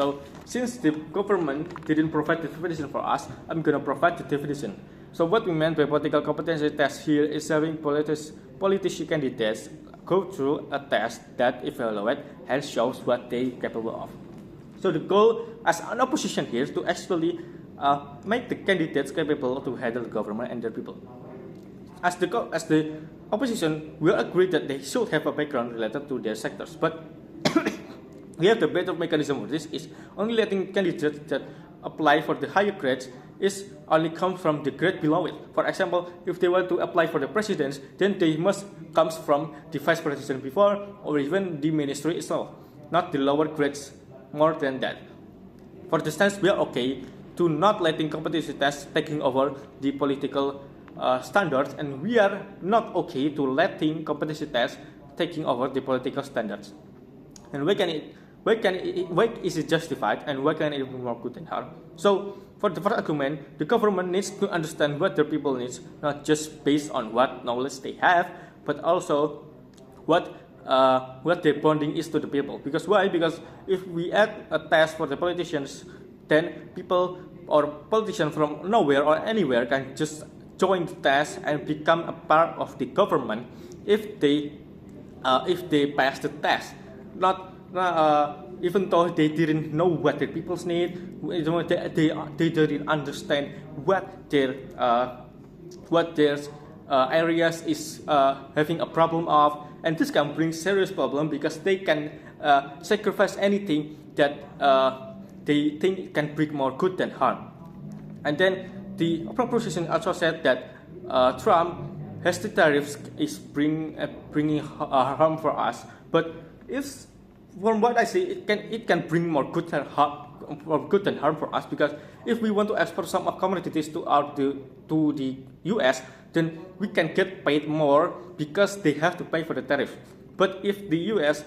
So since the government didn't provide the definition for us, I'm gonna provide the definition. So what we meant by political competency test here is having politician candidates go through a test that evaluates and shows what they are capable of. So the goal as an opposition here is to actually make the candidates capable to handle the government and their people. As the opposition will agree that they should have a background related to their sectors, but we have the better mechanism for this is only letting candidates that apply for the higher grades is only come from the grade below it. For example, if they want to apply for the presidents, then they must comes from the vice president before or even the ministry itself, not the lower grades more than that. For the stance, we are okay to not letting competency tests taking over the political standards, and we are not okay to letting competency tests taking over the political standards. And why is it justified, and why can it be more good than harm? So for the first argument, the government needs to understand what their people needs, not just based on what knowledge they have, but also what their bonding is to the people. Because why? Because if we add a test for the politicians, then people or politicians from nowhere or anywhere can just join the test and become a part of the government if they pass the test. Even though they didn't know what their people's need, they didn't understand what their areas is having a problem of, and this can bring serious problem because they can sacrifice anything that they think can bring more good than harm. And then the proposition also said that Trump has the tariffs is bringing harm for us, but if from what I see, it can bring more good than harm for us, because if we want to export some of commodities to the U.S., then we can get paid more because they have to pay for the tariff. But if the U.S.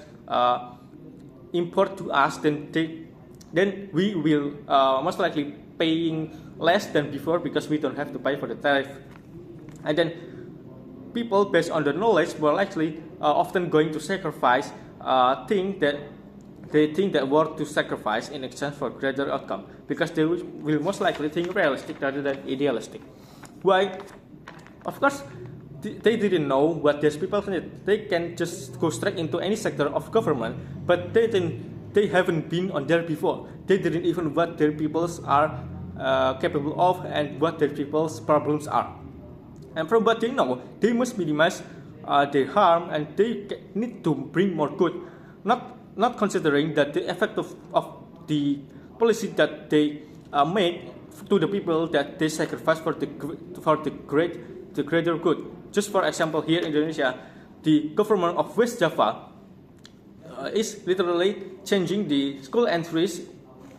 import to us, then we will most likely paying less than before because we don't have to pay for the tariff. And then people based on the knowledge will actually often going to sacrifice things that they think that worth to sacrifice in exchange for greater outcome, because they will most likely think realistic rather than idealistic. Why? Of course, they didn't know what these people need. They can just go straight into any sector of government, but they haven't been on there before. They didn't even know what their peoples are capable of and what their people's problems are. And from what they know, they must minimize their harm, and they need to bring more good, not considering that the effect of the policy that they make to the people that they sacrifice for the greater good. Just for example, here in Indonesia, the government of West Java is literally changing the school entries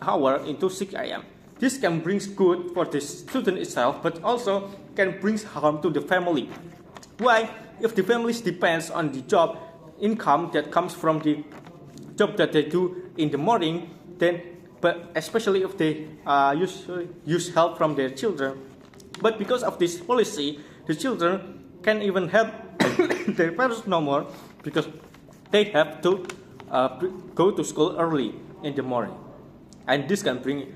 hour into 6 a.m. This can bring good for the student itself, but also can bring harm to the family. Why? If the families depends on the job income that comes from the job that they do in the morning, then, but especially if they use help from their children, but because of this policy, the children can't even help their parents no more because they have to go to school early in the morning, and this can bring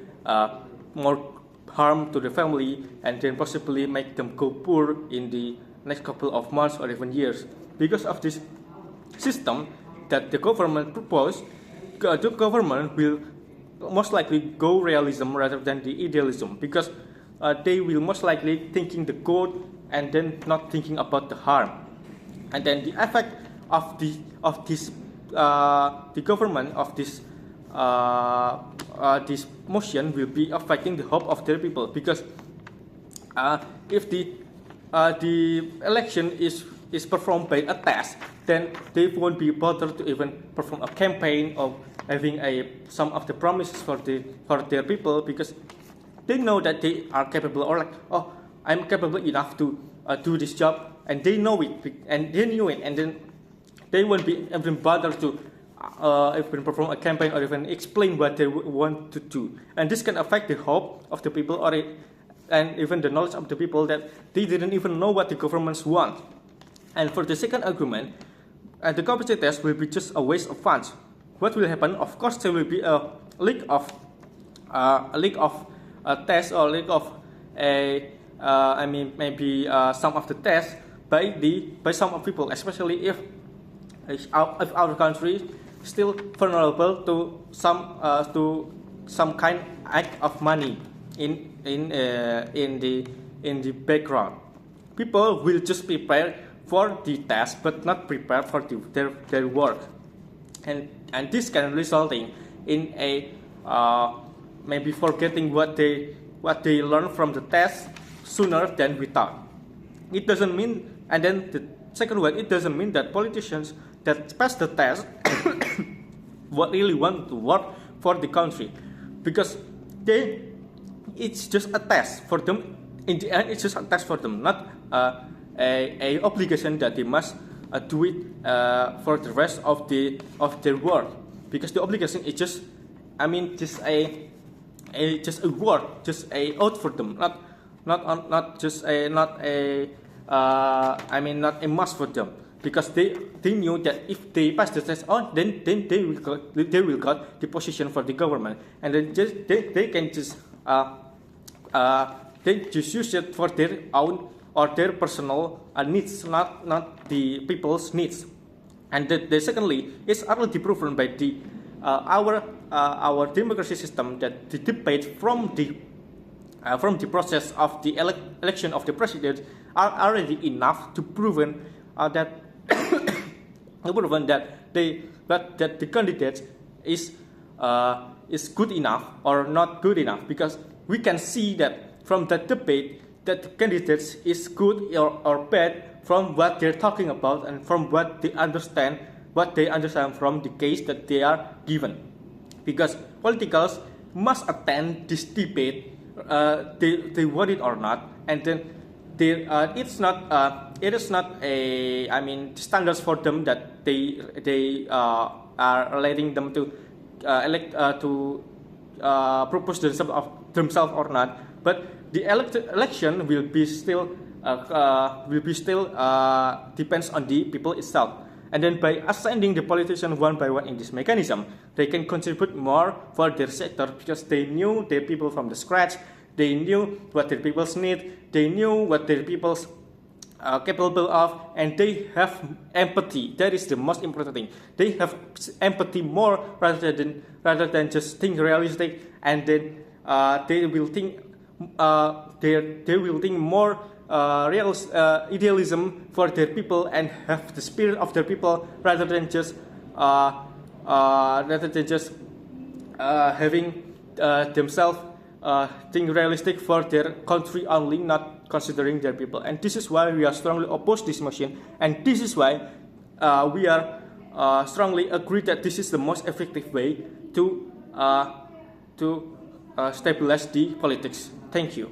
more harm to the family and then possibly make them go poor in the next couple of months or even years. Because of this system that the government proposed, the government will most likely go realism rather than the idealism, because they will most likely thinking the good and then not thinking about the harm. And then the effect of the government of this motion will be affecting the hope of their people, because if the election is performed by a test, then they won't be bothered to even perform a campaign of having some of the promises for their people, because they know that they are capable, or like, oh, I'm capable enough to do this job, and they know it, and they knew it, and then they won't be even bothered to even perform a campaign or even explain what they want to do. And this can affect the hope of the people, and even the knowledge of the people that they didn't even know what the governments want. And for the second argument, the competency test will be just a waste of funds. What will happen? Of course, there will be a lack of test or lack of maybe some of the tests by some of people, especially if our country still vulnerable to some kind act of money in the background. People will just prepare for the test but not prepare for their work, and this can resulting in a maybe forgetting what they learn from the test sooner than we thought. It doesn't mean, and then the second one, it doesn't mean that politicians that pass the test what really want to work for the country, because it's just a test for them. In the end, it's just a test for them, not a obligation that they must do it for the rest of their work, because the obligation is just just a word, just a oath for them, not a must for them, because they knew that if they pass the test on, then they will got the position for the government, and then they can just they just use it for their own or their personal needs, not the people's needs. And the secondly is already proven by the our democracy system that the debate from the process of the election of the president are already enough to proven that that the candidate is good enough or not good enough, because we can see that from that debate that the candidates is good or bad from what they're talking about and from what they understand from the case that they are given. Because politicals must attend this debate, they want it or not, and then it is not a standards for them that they are letting them to elect to propose themselves or not, but the election will be still depends on the people itself. And then by assigning the politician one by one in this mechanism, they can contribute more for their sector, because they knew their people from the scratch, they knew what their people's need, they knew what their people's capable of, and they have empathy. That is the most important thing. They have empathy more rather than just think realistic, and then they will think more idealism for their people and have the spirit of their people rather than just having themselves think realistic for their country only, not considering their people. And this is why we are strongly opposed this motion, and this is why we are strongly agree that this is the most effective way to stabilize the politics. Thank you.